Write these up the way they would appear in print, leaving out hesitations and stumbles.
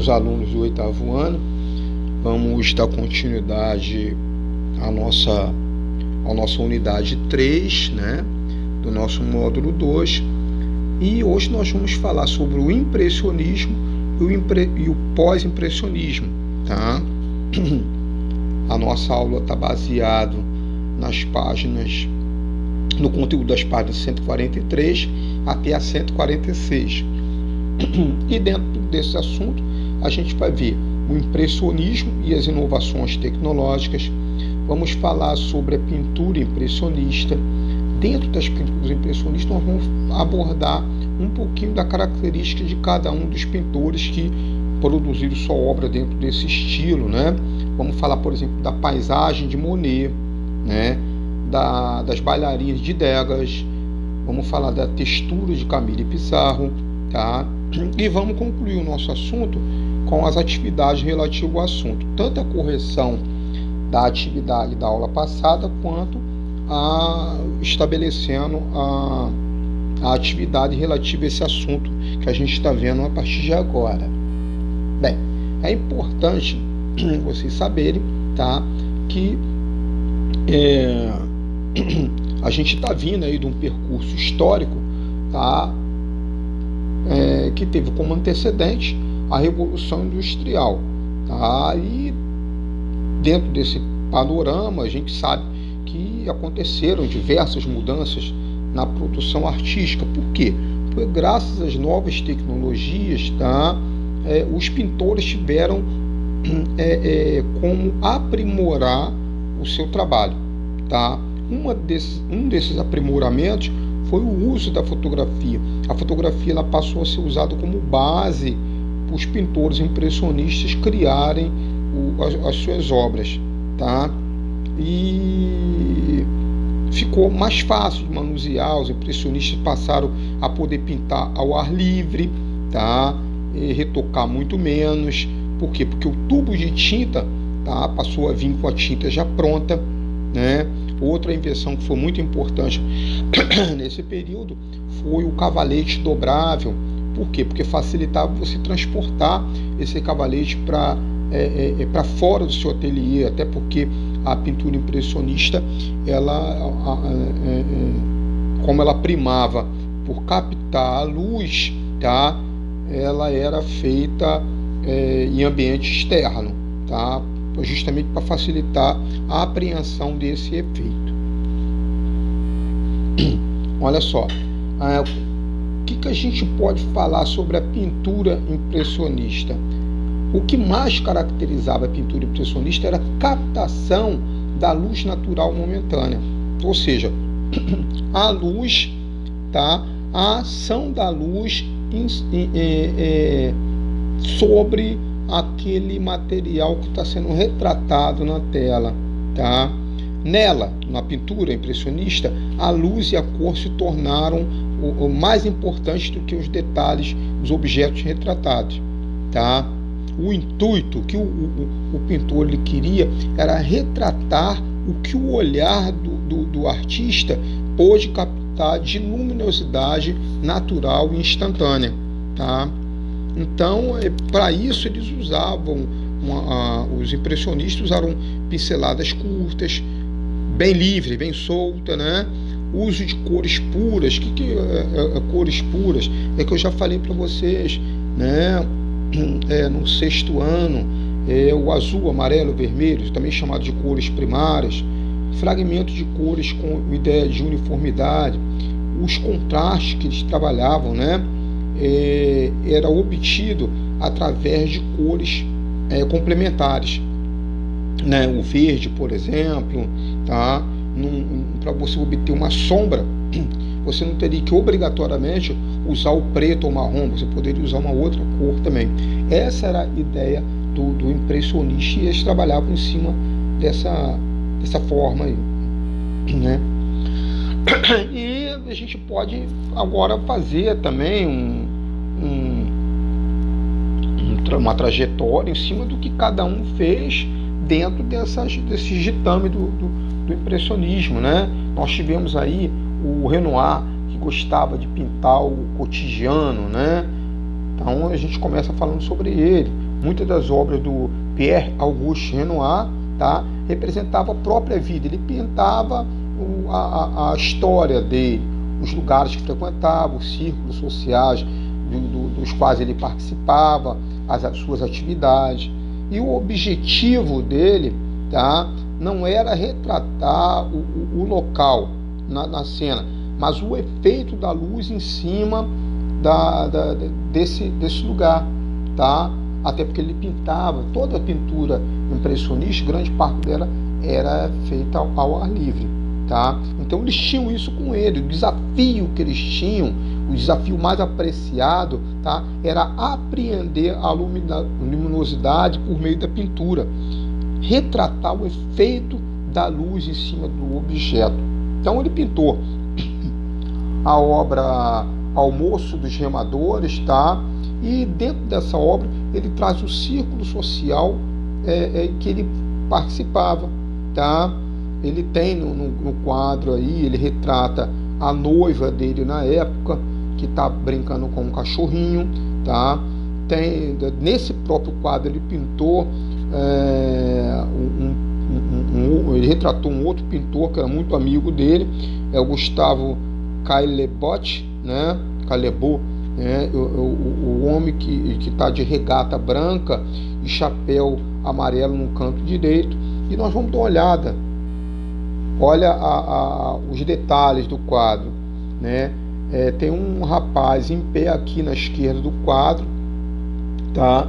os alunos do 8º ano. Vamos dar continuidade à nossa unidade 3, né, do nosso módulo 2. E hoje nós vamos falar sobre o impressionismo e o pós-impressionismo, tá? A nossa aula está baseada no conteúdo das páginas 143 até a 146. E dentro desse assunto, a gente vai ver o impressionismo e as inovações tecnológicas. Vamos falar sobre a pintura impressionista. Dentro das pinturas impressionistas, nós vamos abordar um pouquinho da característica de cada um dos pintores que produziram sua obra dentro desse estilo, né? Vamos falar, por exemplo, da paisagem de Monet, né? Das bailarinas de Degas. Vamos falar da textura de Camille Pissarro, tá? E vamos concluir o nosso assunto com as atividades relativas ao assunto, tanto a correção da atividade da aula passada, quanto estabelecendo a atividade relativa a esse assunto que a gente está vendo a partir de agora. Bem, é importante vocês saberem, tá, que a gente está vindo aí de um percurso histórico, tá, que teve como antecedente a Revolução Industrial, tá? E dentro desse panorama a gente sabe que aconteceram diversas mudanças na produção artística. Por quê? Porque graças às novas tecnologias, tá, os pintores tiveram como aprimorar o seu trabalho, tá? Um desses aprimoramentos foi o uso da fotografia. A fotografia ela passou a ser usada como base para os pintores impressionistas criarem as suas obras, tá? E ficou mais fácil de manusear. Os impressionistas passaram a poder pintar ao ar livre, tá? E retocar muito menos. Por quê? Porque o tubo de tinta, tá, passou a vir com a tinta já pronta, né? Outra invenção que foi muito importante nesse período foi o cavalete dobrável. Por quê? Porque facilitava você transportar esse cavalete para fora do seu ateliê, até porque a pintura impressionista, como ela primava por captar a luz, tá, ela era feita em ambiente externo, tá, justamente para facilitar a apreensão desse efeito. Olha só, o que a gente pode falar sobre a pintura impressionista? O que mais caracterizava a pintura impressionista era a captação da luz natural momentânea, ou seja, a luz, tá, a ação da luz sobre aquele material que está sendo retratado na tela, tá? Nela, na pintura impressionista, a luz e a cor se tornaram o mais importantes do que os detalhes dos objetos retratados, tá? O intuito que o pintor ele queria era retratar o que o olhar do artista pôde captar de luminosidade natural e instantânea, tá? Então, para isso eles usavam, os impressionistas usaram pinceladas curtas, bem livre, bem solta, né? Uso de cores puras. O que é cores puras? É que eu já falei para vocês, né? No 6º ano, o azul, amarelo, vermelho, também chamado de cores primárias, fragmentos de cores com ideia de uniformidade, os contrastes que eles trabalhavam, né? Era obtido através de cores complementares, né? O verde, por exemplo, tá? Para você obter uma sombra, você não teria que obrigatoriamente usar o preto ou marrom, você poderia usar uma outra cor também. Essa era a ideia do impressionista, e eles trabalhavam em cima dessa forma aí, né? E a gente pode agora fazer também uma trajetória em cima do que cada um fez dentro desse ditame do impressionismo, né? Nós tivemos aí o Renoir, que gostava de pintar o cotidiano, né? Então a gente começa falando sobre ele. Muitas das obras do Pierre Auguste Renoir, tá, representavam a própria vida. Ele pintava a história dele, os lugares que frequentava, os círculos sociais dos quais ele participava, as suas atividades. E o objetivo dele, tá, não era retratar o local na cena, mas o efeito da luz em cima desse lugar, tá? Até porque ele pintava, toda a pintura impressionista, grande parte dela era feita ao ar livre, tá? Então eles tinham isso com ele. O desafio que eles tinham, o desafio mais apreciado, tá, era apreender a luminosidade por meio da pintura, retratar o efeito da luz em cima do objeto. Então ele pintou a obra Almoço dos Remadores, tá? E dentro dessa obra ele traz o círculo social que ele participava, tá? Ele tem no quadro aí, ele retrata a noiva dele na época, que está brincando com um cachorrinho, tá? Nesse próprio quadro ele pintou, ele retratou um outro pintor que era muito amigo dele, é o Gustave Caillebotte, né? Caillebotte, né? O homem que está de regata branca e chapéu amarelo no canto direito. E nós vamos dar uma olhada. Olha os detalhes do quadro, né? Tem um rapaz em pé aqui na esquerda do quadro, tá?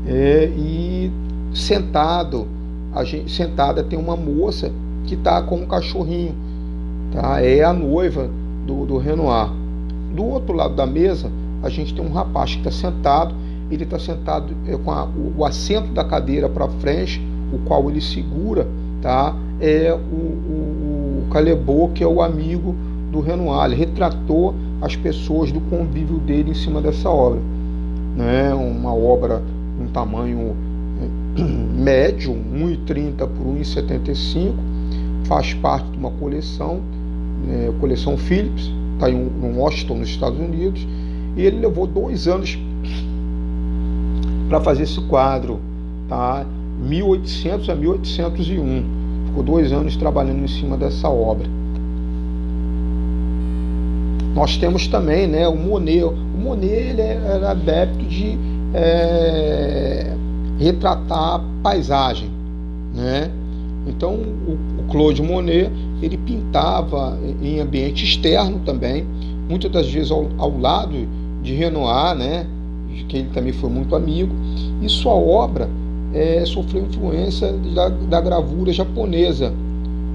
E sentada tem uma moça que está com um cachorrinho, tá? É a noiva do Renoir. Do outro lado da mesa a gente tem um rapaz que está sentado. Ele está sentado com o assento da cadeira para frente, o qual ele segura, tá? É o Caillebotte, que é o amigo do Renoir. Ele retratou as pessoas do convívio dele em cima dessa obra, né? Uma obra um tamanho médio, 1,30 por 1,75, faz parte de uma coleção, coleção Phillips, está em Washington, nos Estados Unidos, e ele levou 2 anos para fazer esse quadro, tá? 1800 a 1801, ficou 2 anos trabalhando em cima dessa obra. Nós temos também, né, o Monet. O Monet ele era adepto de retratar paisagem, né? Então o Claude Monet ele pintava em ambiente externo também, muitas das vezes ao lado de Renoir, né, de quem ele também foi muito amigo, e sua obra sofreu influência da gravura japonesa,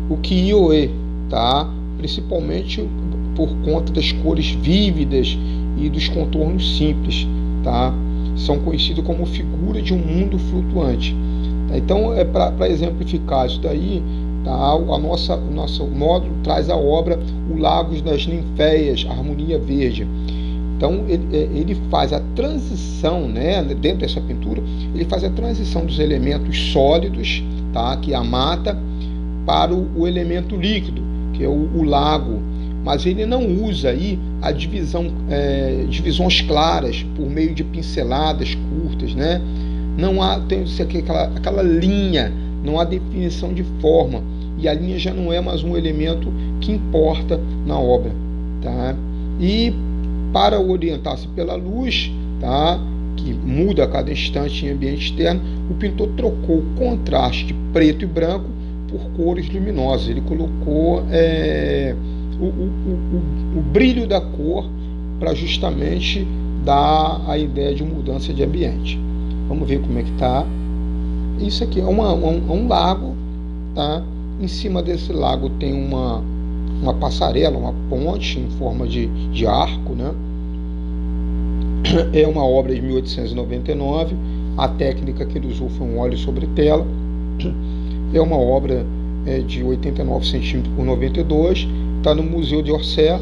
o ukiyo-e, tá? Principalmente por conta das cores vívidas e dos contornos simples, tá? São conhecidos como figura de um mundo flutuante. Tá? Então, para exemplificar isso daí, tá? O nosso módulo traz a obra O Lagos das Ninféias, Harmonia Verde. Então, ele faz a transição, né, dentro dessa pintura, ele faz a transição dos elementos sólidos, tá, que é a mata, para o elemento líquido, que é o lago. Mas ele não usa aí a divisões claras por meio de pinceladas curtas, né? Não há aquela linha, não há definição de forma, e a linha já não é mais um elemento que importa na obra, tá? E para orientar-se pela luz, tá, que muda a cada instante em ambiente externo, o pintor trocou o contraste preto e branco por cores luminosas. Ele colocou o brilho da cor para justamente dar a ideia de mudança de ambiente. Vamos ver como é que está. Isso aqui é um lago, tá? Em cima desse lago tem uma passarela, uma ponte em forma de arco, né? É uma obra de 1899. A técnica que ele usou foi um óleo sobre tela. É uma obra de 89 centímetros por 92. Está no Museu d'Orsay,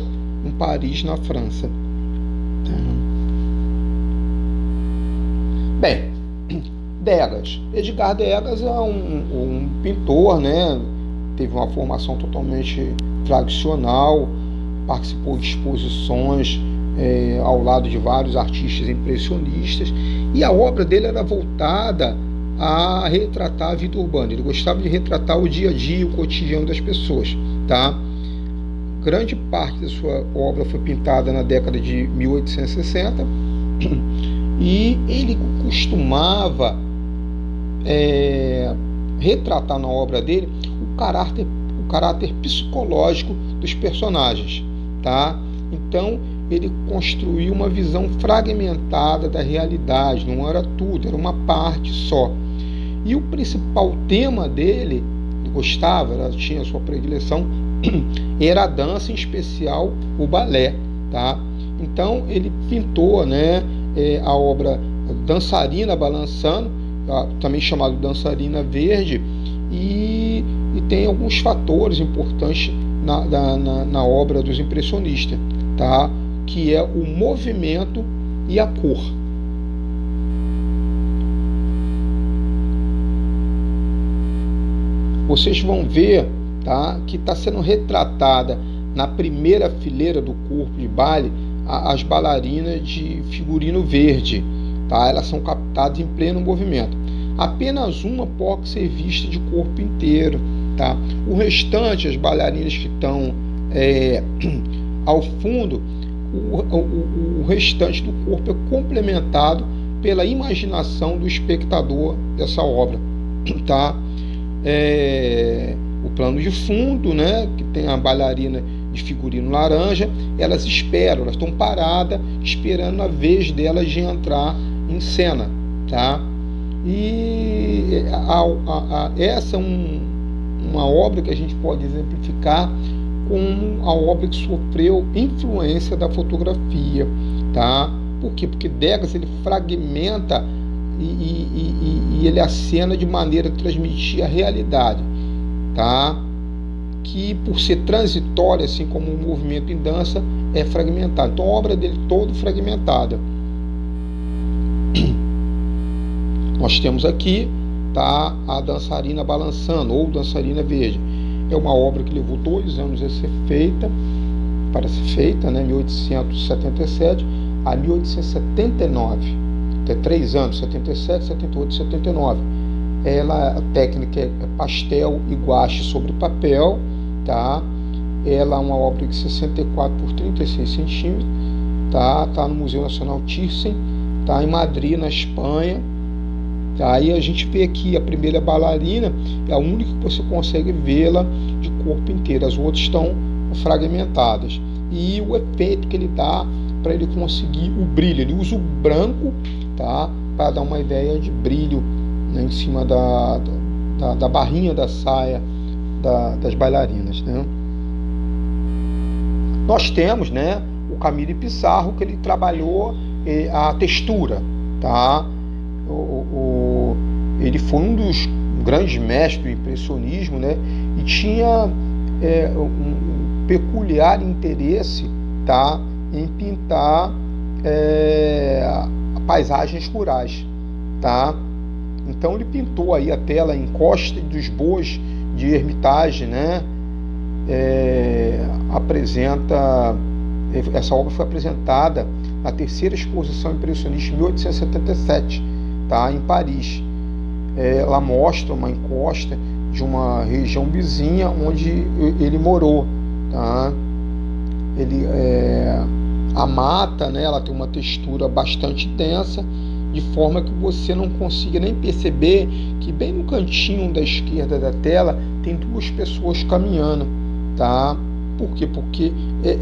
em Paris, na França. Bem, Degas. Edgar Degas é um pintor, né? Teve uma formação totalmente tradicional, participou de exposições ao lado de vários artistas impressionistas, e a obra dele era voltada a retratar a vida urbana. Ele gostava de retratar o dia a dia, o cotidiano das pessoas, tá? Grande parte da sua obra foi pintada na década de 1860, e ele costumava retratar na obra dele o caráter psicológico dos personagens, tá? Então ele construiu uma visão fragmentada da realidade, não era tudo, era uma parte só. E o principal tema dele, ele gostava, tinha a sua predileção, era a dança, em especial o balé, tá? Então ele pintou, né, a obra Dançarina Balançando, também chamado Dançarina Verde, e tem alguns fatores importantes na obra dos impressionistas, tá? Que é o movimento e a cor. Vocês vão ver, tá, que está sendo retratada na primeira fileira do corpo de baile as bailarinas de figurino verde, tá? Elas são captadas em pleno movimento. Apenas uma pode ser vista de corpo inteiro, tá? O restante, as bailarinas que estão ao fundo, o restante do corpo é complementado pela imaginação do espectador dessa obra, tá? O plano de fundo, né, que tem a bailarina de figurino laranja, elas estão paradas, esperando a vez delas de entrar em cena, tá? E essa é uma obra que a gente pode exemplificar como a obra que sofreu influência da fotografia, tá? Por quê? Porque Degas ele fragmenta e ele acena de maneira a transmitir a realidade, tá? Que por ser transitória, assim como o movimento em dança, é fragmentado. Então a obra dele toda fragmentada. Nós temos aqui, tá, a Dançarina Balançando, ou Dançarina Verde. É uma obra que levou 2 anos a ser feita, para ser feita, né, 1877 a 1879. Até 3 anos, 77, 78, 79. A técnica é pastel e guache sobre papel, tá? Ela é uma obra de 64 por 36 centímetros, tá? Tá no Museu Nacional Thyssen, tá em Madrid, na Espanha. Aí a gente vê aqui a primeira bailarina, é a única que você consegue vê-la de corpo inteiro, as outras estão fragmentadas. E o efeito que ele dá para ele conseguir o brilho, ele usa o branco, tá, para dar uma ideia de brilho, né, em cima da barrinha da saia das bailarinas, né? Nós temos, né, o Camille Pissarro, que ele trabalhou a textura, tá? Ele foi um dos grandes mestres do impressionismo, né? E tinha um peculiar interesse, tá, em pintar paisagens rurais, tá? Então ele pintou aí a tela Encosta dos Bois de Hermitage, né? Essa obra foi apresentada na terceira exposição impressionista em 1877, tá, em Paris. Ela mostra uma encosta de uma região vizinha onde ele morou, tá? A mata, né, ela tem uma textura bastante densa, de forma que você não consiga nem perceber que bem no cantinho da esquerda da tela tem 2 pessoas caminhando, tá? Por quê? Porque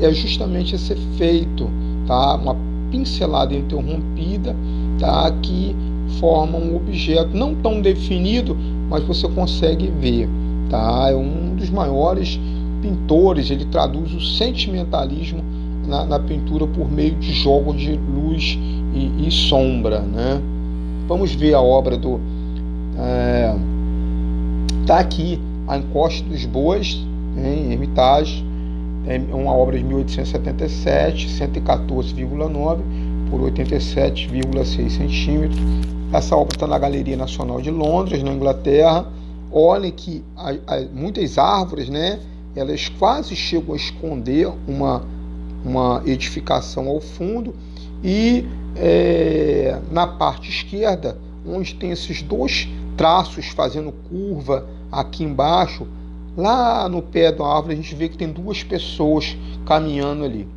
é justamente esse efeito, tá? Uma pincelada interrompida, tá? Que forma um objeto não tão definido, mas você consegue ver, tá? É um dos maiores pintores, ele traduz o sentimentalismo na pintura por meio de jogos de luz e sombra, né? Vamos ver a obra do... tá aqui, a Encosta dos Bois, em Hermitage, é uma obra de 1877, 114,9 por 87,6 centímetros. Essa obra está na Galeria Nacional de Londres, na Inglaterra. Olhem que muitas árvores, né, elas quase chegam a esconder uma edificação ao fundo, e na parte esquerda, onde tem esses dois traços fazendo curva aqui embaixo, lá no pé da árvore, a gente vê que tem duas pessoas caminhando ali.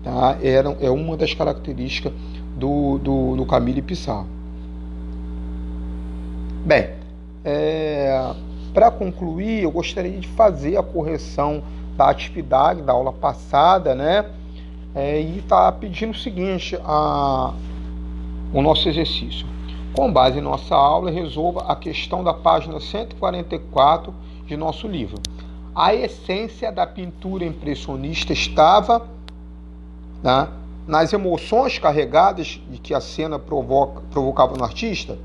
Tá? É uma das características do Camille Pissarro. Bem, para concluir, eu gostaria de fazer a correção da atividade da aula passada, né? E está pedindo o seguinte, o nosso exercício. Com base em nossa aula, resolva a questão da página 144 de nosso livro. A essência da pintura impressionista estava, né, nas emoções carregadas de que a cena provocava no artista,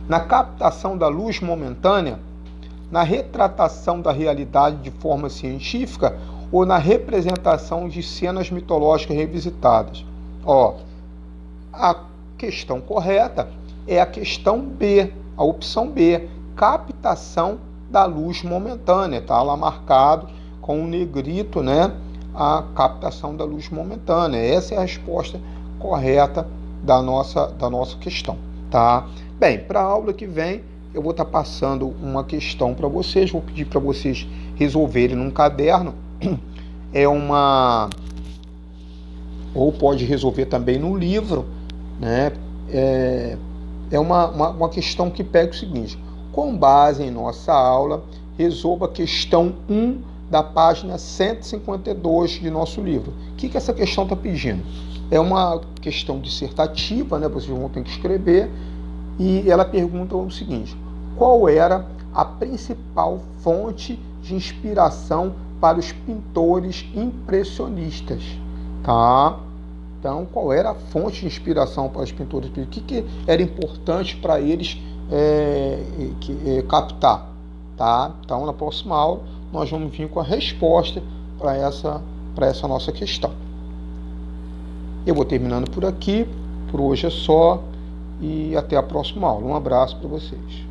na captação da luz momentânea, na retratação da realidade de forma científica ou na representação de cenas mitológicas revisitadas. A questão correta é a questão B, a opção B, captação da luz momentânea. Está lá marcado com um negrito, né, a captação da luz momentânea. Essa é a resposta correta da nossa questão. Tá? Bem, para a aula que vem, eu vou estar passando uma questão para vocês, vou pedir para vocês resolverem num caderno, ou pode resolver também no livro, né? É uma questão que pega o seguinte: com base em nossa aula, resolva a questão 1 da página 152 de nosso livro. O que essa questão está pedindo? É uma questão dissertativa, né? Vocês vão ter que escrever, e ela pergunta o seguinte: qual era a principal fonte de inspiração para os pintores impressionistas? Tá? Então, qual era a fonte de inspiração para os pintores impressionistas? O que era importante para eles captar? Tá? Então, na próxima aula, nós vamos vir com a resposta para essa nossa questão. Eu vou terminando por aqui. Por hoje é só. E até a próxima aula. Um abraço para vocês.